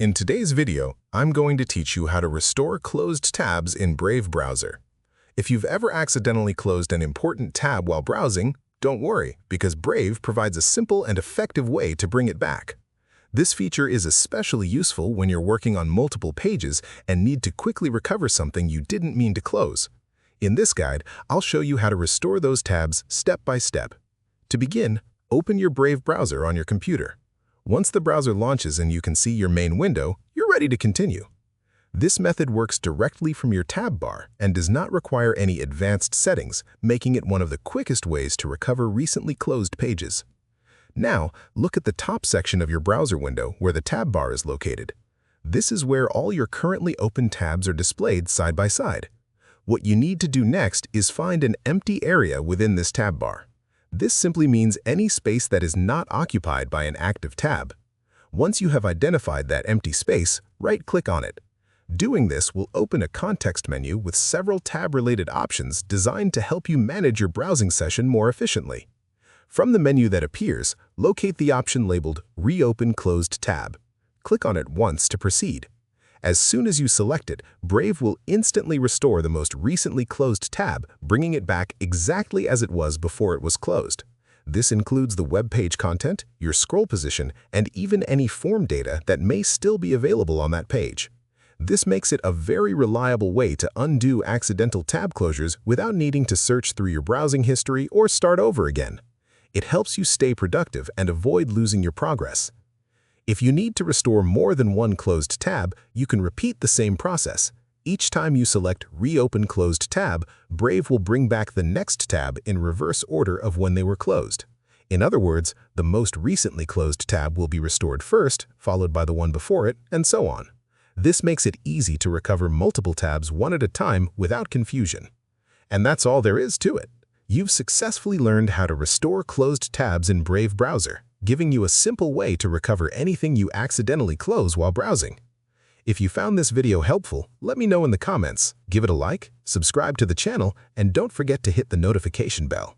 In today's video, I'm going to teach you how to restore closed tabs in Brave browser. If you've ever accidentally closed an important tab while browsing, don't worry, because Brave provides a simple and effective way to bring it back. This feature is especially useful when you're working on multiple pages and need to quickly recover something you didn't mean to close. In this guide, I'll show you how to restore those tabs step by step. To begin, open your Brave browser on your computer. Once the browser launches and you can see your main window, you're ready to continue. This method works directly from your tab bar and does not require any advanced settings, making it one of the quickest ways to recover recently closed pages. Now, look at the top section of your browser window where the tab bar is located. This is where all your currently open tabs are displayed side by side. What you need to do next is find an empty area within this tab bar. This simply means any space that is not occupied by an active tab. Once you have identified that empty space, right-click on it. Doing this will open a context menu with several tab-related options designed to help you manage your browsing session more efficiently. From the menu that appears, locate the option labeled Reopen Closed Tab. Click on it once to proceed. As soon as you select it, Brave will instantly restore the most recently closed tab, bringing it back exactly as it was before it was closed. This includes the web page content, your scroll position, and even any form data that may still be available on that page. This makes it a very reliable way to undo accidental tab closures without needing to search through your browsing history or start over again. It helps you stay productive and avoid losing your progress. If you need to restore more than one closed tab, you can repeat the same process. Each time you select Reopen Closed Tab, Brave will bring back the next tab in reverse order of when they were closed. In other words, the most recently closed tab will be restored first, followed by the one before it, and so on. This makes it easy to recover multiple tabs one at a time without confusion. And that's all there is to it. You've successfully learned how to restore closed tabs in Brave browser, giving you a simple way to recover anything you accidentally close while browsing. If you found this video helpful, let me know in the comments, give it a like, subscribe to the channel, and don't forget to hit the notification bell.